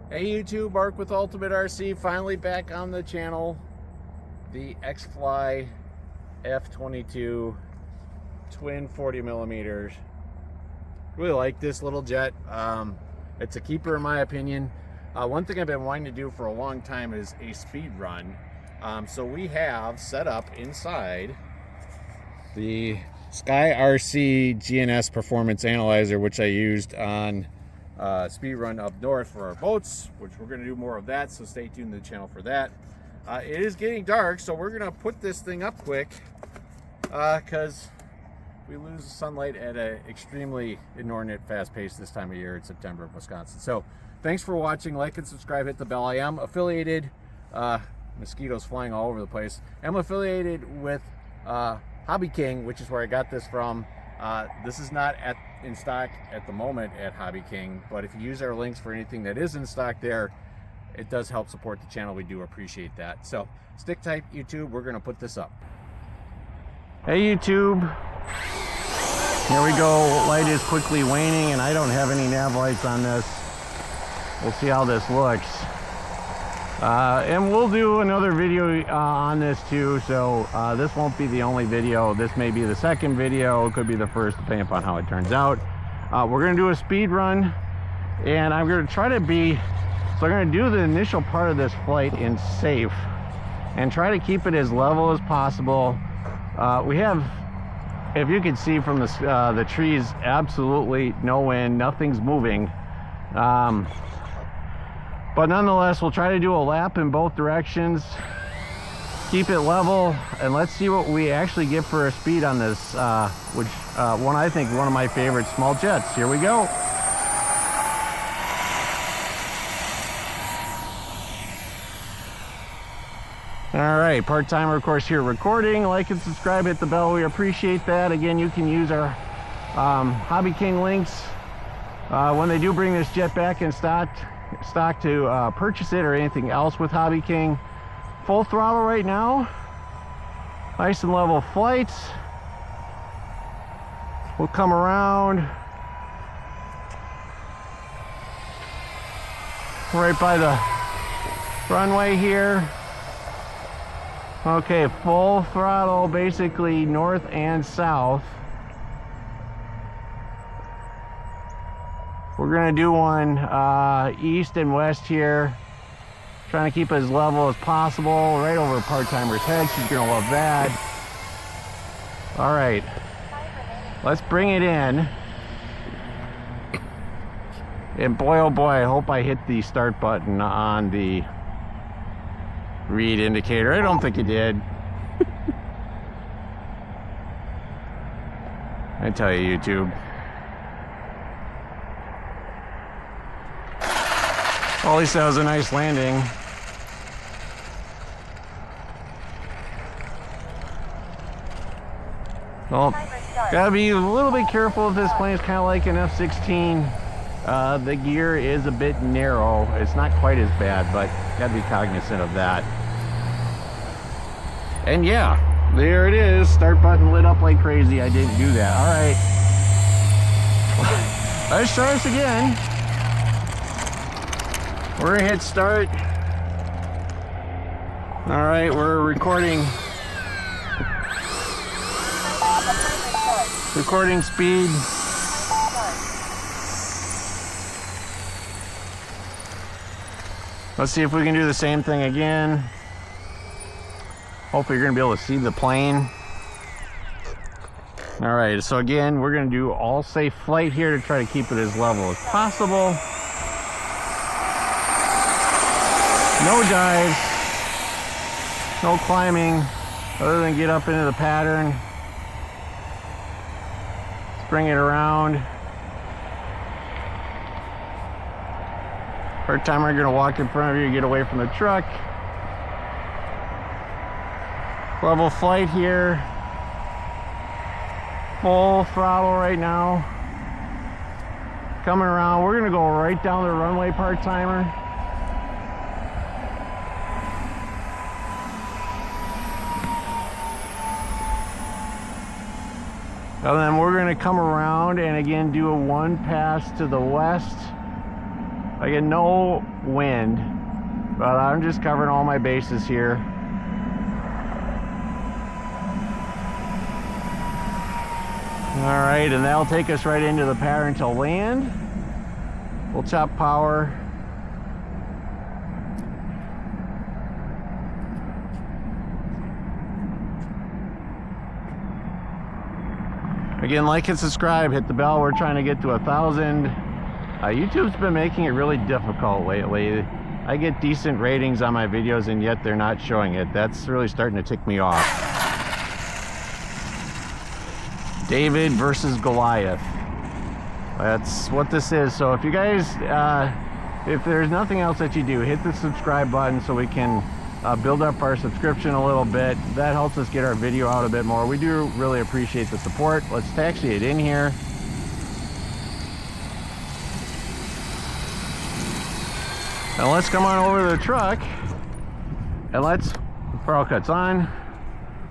Hey YouTube, Mark with Ultimate RC, finally back on the channel. The Xfly F-22 twin 40 millimeters. Really like this little jet. It's a keeper in my opinion. One thing I've been wanting to do for a long time is a speed run. So we have set up inside the Sky RC GNSS performance analyzer, which I used on speed run up north for our boats, which we're going to do more of that, so stay tuned to the channel for that. It is getting dark, so we're going to put this thing up quick because we lose sunlight at an extremely inordinate fast pace this time of year in September in Wisconsin. So thanks for watching. Like and subscribe, hit the bell. I am affiliated, mosquitoes flying all over the place. I'm affiliated with Hobby King, which is where I got this from. This is not in stock at the moment at Hobby King, but if you use our links for anything that is in stock there, it does help support the channel. We do appreciate that. So stick tight, YouTube. We're going to put this up. Hey YouTube, here we go. Light is quickly waning and I don't have any nav lights on this. We'll see how this looks. And we'll do another video on this too, so this won't be the only video. This may be the second video, it could be the first, depending upon how it turns out. We're going to do a speed run, and I'm going to try to so I'm going to do the initial part of this flight in safe, and try to keep it as level as possible. We have, if you can see from the trees, absolutely no wind, nothing's moving. But nonetheless, we'll try to do a lap in both directions, keep it level, and let's see what we actually get for a speed on this, which I think one of my favorite small jets. Here we go. All right, part-timer, of course, here recording. Like and subscribe, hit the bell. We appreciate that. Again, you can use our Hobby King links when they do bring this jet back in stock to purchase it or anything else with Hobby King. Full throttle right now, nice and level flights. We'll come around right by the runway here. Okay, full throttle, basically north and south. We're gonna do one east and west here, trying to keep it as level as possible, right over part-timer's head. She's gonna love that. All right, let's bring it in. And boy, oh boy, I hope I hit the start button on the read indicator. I don't think it did. I tell you, YouTube. Well, at least that was a nice landing. Well, gotta be a little bit careful if this plane is kind of like an F-16. The gear is a bit narrow. It's not quite as bad, but gotta be cognizant of that. And yeah, there it is. Start button lit up like crazy. I didn't do that. All right. Let's try this again. We're gonna hit start. All right, we're recording speed. Let's see if we can do the same thing again. Hopefully you're gonna be able to see the plane. All right, so again, we're gonna do all safe flight here to try to keep it as level as possible. No dives, no climbing, other than get up into the pattern. Let's bring it around. Part-timer, you're gonna walk in front of you, get away from the truck. Level flight here. Full throttle right now. Coming around, we're gonna go right down the runway, part-timer. And then we're going to come around and again do a one pass to the west. I get no wind, but I'm just covering all my bases here. All right, and that'll take us right into the pattern to land. We'll chop power. Again, like and subscribe, hit the bell. We're trying to get to 1,000. YouTube's been making it really difficult lately. I get decent ratings on my videos and yet they're not showing it. That's really starting to tick me off. David versus Goliath. That's what this is. So if you guys, if there's nothing else that you do, hit the subscribe button so we can build up our subscription a little bit. That helps us get our video out a bit more. We do really appreciate the support. Let's taxi it in here. And let's come on over to the truck and let's, throttle cuts on,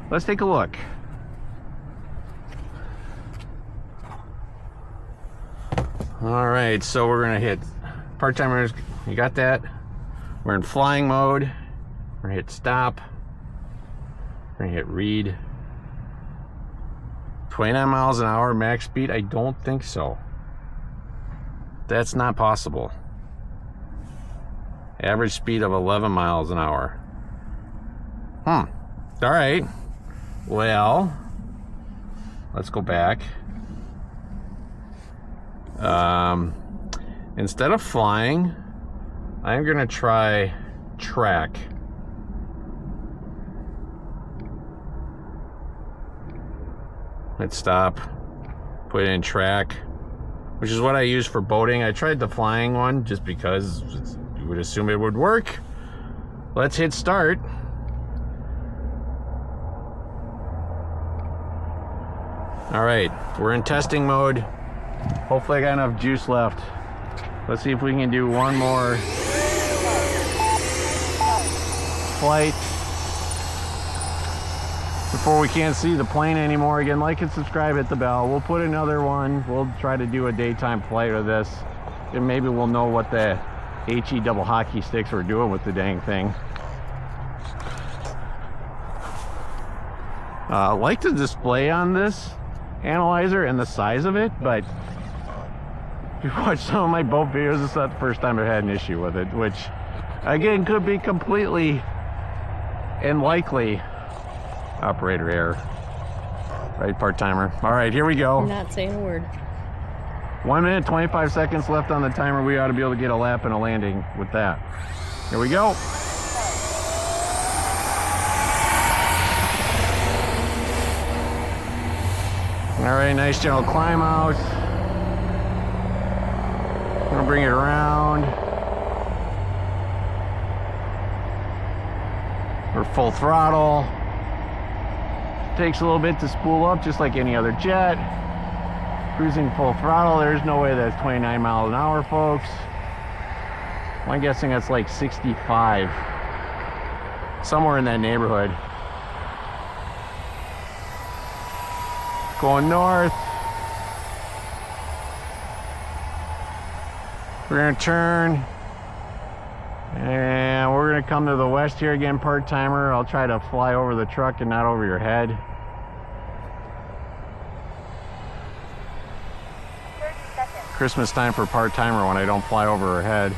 let's take a look. All right, so we're gonna hit part-timers, you got that? We're in flying mode. We're gonna hit stop. We're gonna hit read. 29 miles an hour max speed? I don't think so. That's not possible. Average speed of 11 miles an hour. All right. Well, let's go back. Instead of flying, I'm gonna try track. Let's stop, put it in track, which is what I use for boating. I tried the flying one just because you would assume it would work. Let's hit start. All right, we're in testing mode. Hopefully I got enough juice left. Let's see if we can do one more flight before we can't see the plane anymore. Again, like and subscribe, hit the bell. We'll put another one. We'll try to do a daytime flight with this, and maybe we'll know what the HE double hockey sticks we're doing with the dang thing. I like the display on this analyzer and the size of it, but if you watch some of my boat videos, it's not the first time I've had an issue with it, which again could be completely and likely operator error. Right, part-timer. All right, here we go. I'm not saying a word. 1 minute, 25 seconds left on the timer. We ought to be able to get a lap and a landing with that. Here we go. All right, nice gentle climb out. I'm gonna bring it around. We're full throttle. Takes a little bit to spool up, just like any other jet. Cruising full throttle. There's no way that's 29 miles an hour, folks. I'm guessing that's like 65. Somewhere in that neighborhood. Going north. We're gonna turn. And we're gonna come to the west here again, part-timer. I'll try to fly over the truck and not over your head. 30 seconds. Christmas time for part-timer when I don't fly over her head.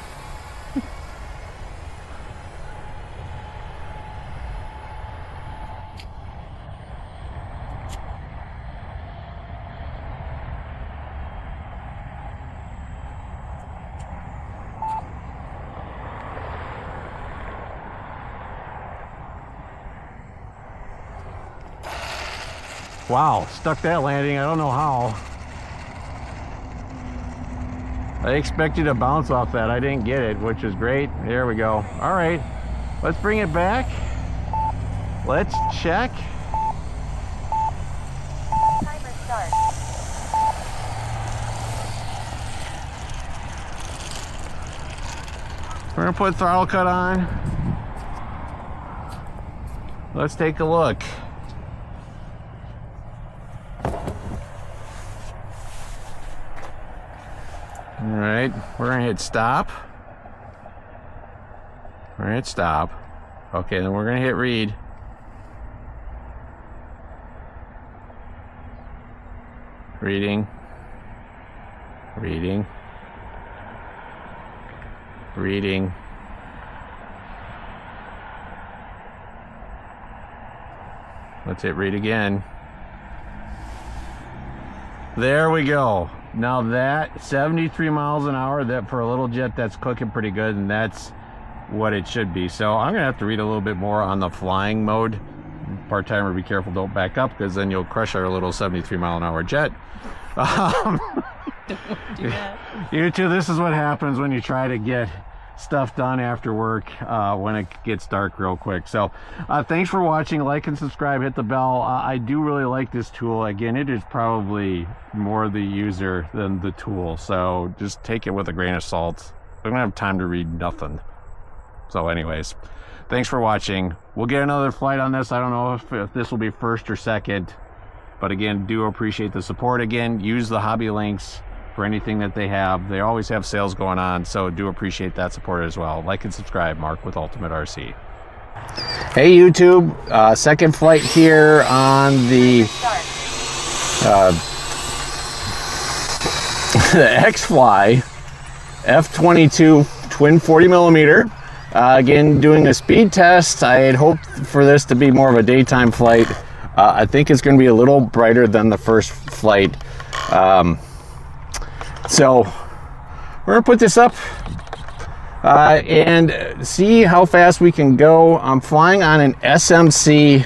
Wow, stuck that landing. I don't know how. I expected to bounce off that. I didn't get it, which is great. There we go. All right, let's bring it back. Let's check. Timer start. We're gonna put throttle cut on. Let's take a look. All right, we're gonna hit stop. We're gonna hit stop. Okay, then we're gonna hit read. Reading. Reading. Reading. Let's hit read again. There we go. Now that 73 miles an hour, that for a little jet, that's cooking pretty good, and that's what it should be. So I'm gonna have to read a little bit more on the flying mode. Part-timer, be careful, don't back up, because then you'll crush our little 73 mile an hour jet. Don't do that. You too, this is what happens when you try to get stuff done after work when it gets dark real quick. So thanks for watching. Like and subscribe, hit the bell. I do really like this tool. Again, it is probably more the user than the tool, so just take it with a grain of salt. I don't have time to read nothing. So anyways, thanks for watching. We'll get another flight on this. I don't know if this will be first or second, but again, do appreciate the support. Again, use the hobby links for anything that they have. They always have sales going on, so do appreciate that support as well. Like and subscribe. Mark with Ultimate RC. Hey YouTube, second flight here on the the Xfly F-22 twin 40 millimeter. Again, doing a speed test. I had hoped for this to be more of a daytime flight. I think it's going to be a little brighter than the first flight. So we're gonna put this up and see how fast we can go. I'm flying on an SMC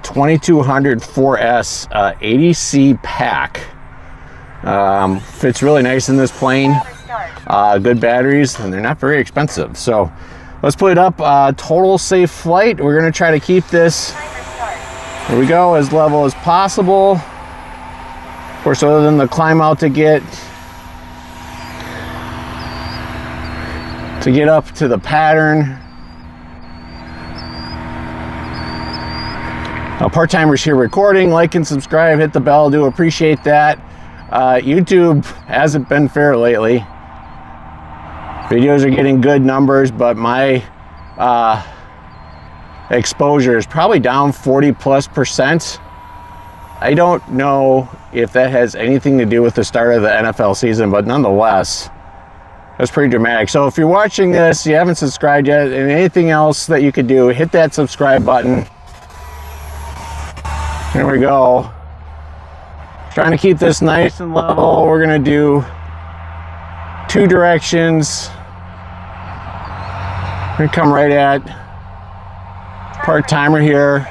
2200 4S 80C pack. Fits really nice in this plane. Good batteries, and they're not very expensive. So let's put it up. Total safe flight. We're gonna try to keep this, here we go, as level as possible. Of course, other than the climb out to get up to the pattern. Now, part-timers here recording. Like and subscribe, hit the bell, do appreciate that. YouTube hasn't been fair lately. Videos are getting good numbers, but my exposure is probably down 40+%. I don't know if that has anything to do with the start of the NFL season, but nonetheless, that's pretty dramatic. So if you're watching this, you haven't subscribed yet, and anything else that you could do, hit that subscribe button. There we go. Trying to keep this nice and level. We're gonna do 2 directions. We're gonna come right at part-timer here.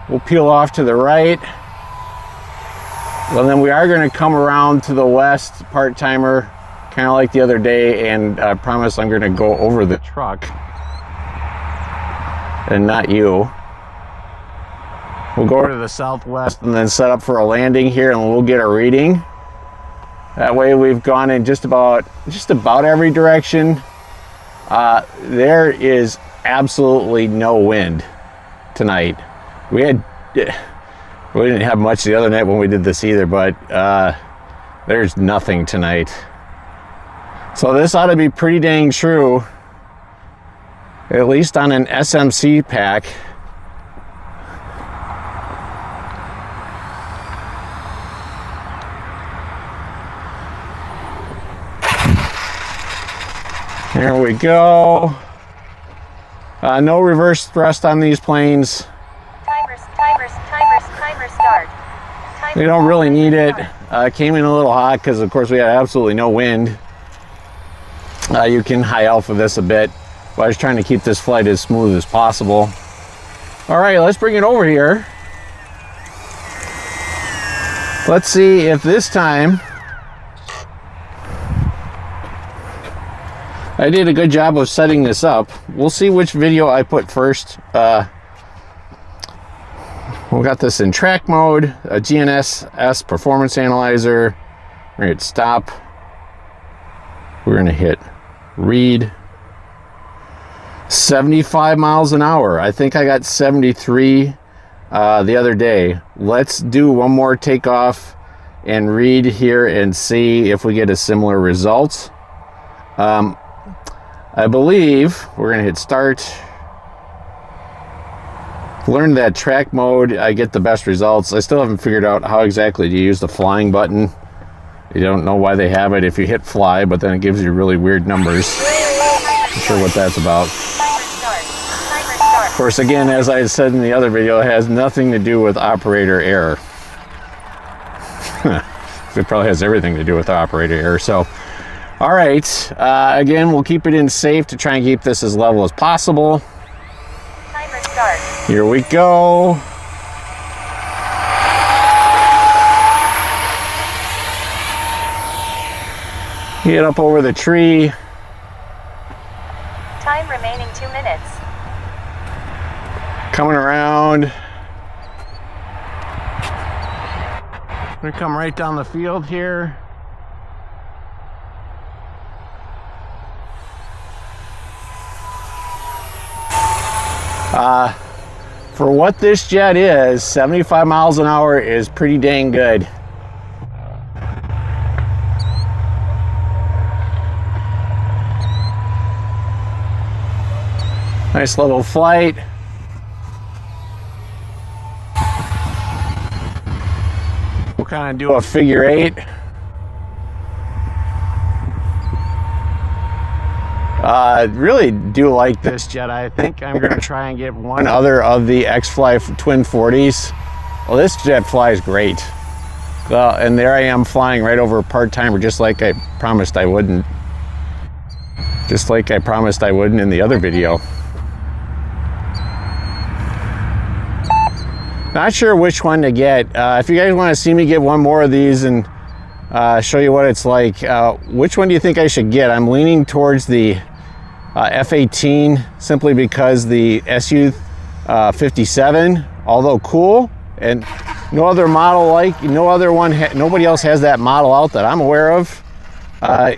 We'll peel off to the right. Well, then we are going to come around to the west, part-timer, kind of like the other day, and I promise I'm going to go over the truck and not you. We'll go over to the southwest and then set up for a landing here, and we'll get a reading. That way we've gone in just about every direction. There is absolutely no wind tonight. We didn't have much the other night when we did this either, but there's nothing tonight. So this ought to be pretty dang true, at least on an SMC pack. There we go. No reverse thrust on these planes. Timer start. We don't really need it. Came in a little hot because, of course, we had absolutely no wind. You can high alpha this a bit, but I was trying to keep this flight as smooth as possible. All right, let's bring it over here. Let's see if this time I did a good job of setting this up. We'll see which video I put first. We got this in track mode, a GNSS performance analyzer. We're gonna hit stop. We're gonna hit read. 75 miles an hour. I think I got 73 the other day. Let's do one more takeoff and read here and see if we get a similar result. I believe we're gonna hit start. Learn that track mode, I get the best results. I still haven't figured out how exactly to use the flying button. You don't know why they have it if you hit fly, but then it gives you really weird numbers. Not sure what that's about. Of course, again, as I said in the other video, it has nothing to do with operator error. It probably has everything to do with operator error. So, all right. Again, we'll keep it in safe to try and keep this as level as possible. Timer start. Here we go. Get up over the tree. Time remaining 2 minutes. Coming around. We're gonna come right down the field here. For what this jet is, 75 miles an hour is pretty dang good. Nice little flight. We'll kind of do a figure 8. Really do like this jet. I think I'm going to try and get one other of the Xfly twin 40s. Well, this jet flies great. And there I am flying right over a part-timer, just like I promised I wouldn't. Just like I promised I wouldn't in the other video. Not sure which one to get. If you guys want to see me get one more of these and show you what it's like, which one do you think I should get? I'm leaning towards the F-18 simply because the SU-57, although cool, and no other model nobody else has that model out that I'm aware of,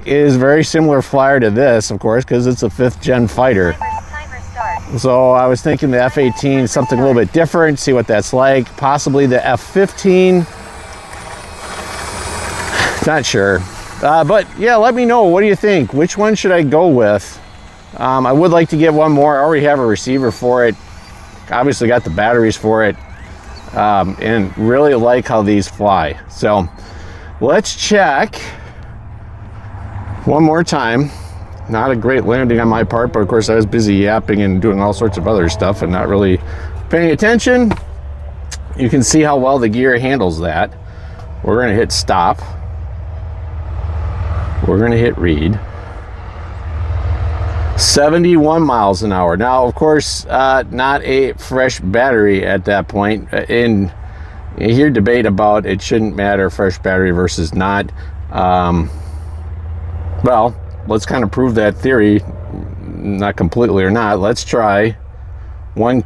is very similar flyer to this, of course, because it's a 5th gen fighter. Timer start. So I was thinking the F-18 something a little bit different, see what that's like. Possibly the F-15. Not sure. But yeah, let me know. What do you think? Which one should I go with? I would like to get one more. I already have a receiver for it. Obviously got the batteries for it. And really like how these fly. So let's check one more time. Not a great landing on my part, but of course I was busy yapping and doing all sorts of other stuff and not really paying attention. You can see how well the gear handles that. We're going to hit stop. We're going to hit read. 71 miles an hour. Now, of course, not a fresh battery at that point. And you hear debate about it shouldn't matter fresh battery versus not. Well, let's kind of prove that theory, not completely or not. Let's try one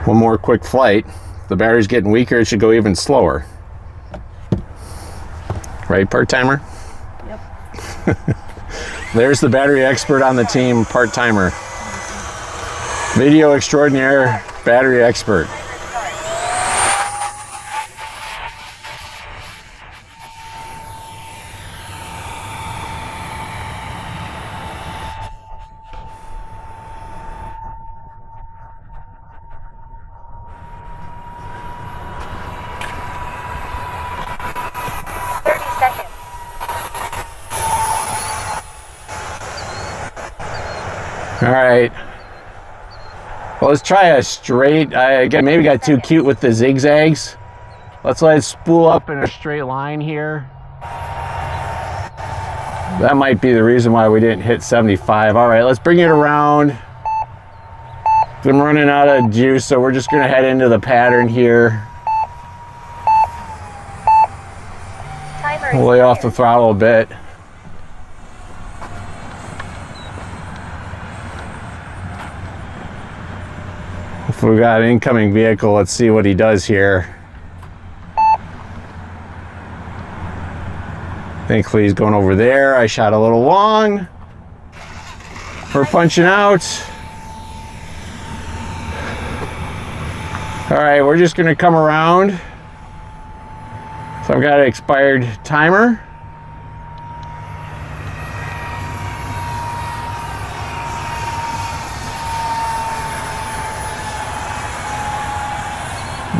more quick flight. If the battery's getting weaker, it should go even slower. Right, part-timer? Yep. There's the battery expert on the team, part-timer. Video extraordinaire, battery expert. All right. Well, let's try a straight. I maybe got too cute with the zigzags. Let's let it spool up in a straight line here. That might be the reason why we didn't hit 75. All right, let's bring it around. I'm running out of juice, so we're just gonna head into the pattern here. We'll lay off the throttle a bit. If we got an incoming vehicle, let's see what he does here. Thankfully he's going over there. I shot a little long. We're punching out. All right, we're just gonna come around. So I've got an expired timer.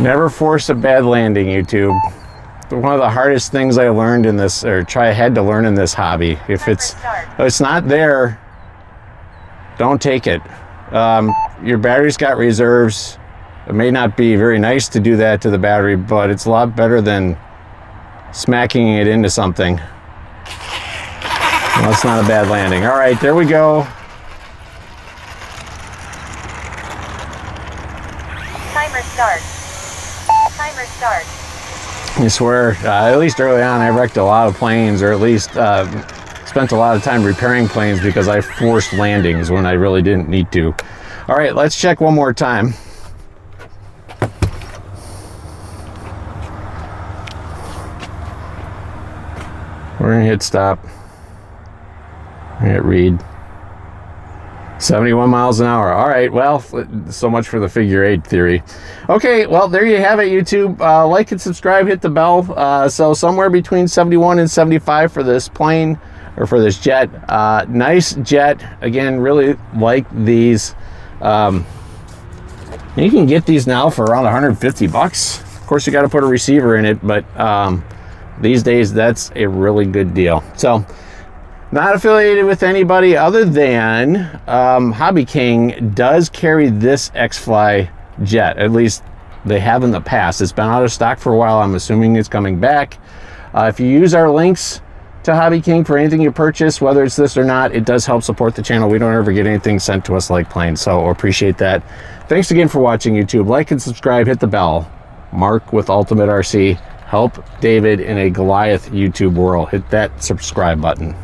Never force a bad landing, YouTube. One of the hardest things I learned in this, or had to learn in this hobby. If it's not there, don't take it. Your battery's got reserves. It may not be very nice to do that to the battery, but it's a lot better than smacking it into something. Well, that's not a bad landing. All right, there we go. Timer start. Timer start. I swear, at least early on, I wrecked a lot of planes, or at least spent a lot of time repairing planes because I forced landings when I really didn't need to. All right, let's check one more time. We're gonna hit stop. Hit read. 71 miles an hour. All right, well, so much for the figure eight theory. Okay, well, there you have it, YouTube. Like and subscribe, hit the bell. So somewhere between 71 and 75 for this plane, or for this jet. Nice jet. Again, really like these. You can get these now for around 150 bucks. Of course, you got to put a receiver in it, but these days, that's a really good deal. So, not affiliated with anybody other than Hobby King does carry this Xfly jet. At least they have in the past. It's been out of stock for a while. I'm assuming it's coming back. If you use our links to Hobby King for anything you purchase, whether it's this or not, it does help support the channel. We don't ever get anything sent to us like planes, so appreciate that. Thanks again for watching, YouTube. Like and subscribe, hit the bell. Mark with Ultimate RC. Help David in a Goliath YouTube world. Hit that subscribe button.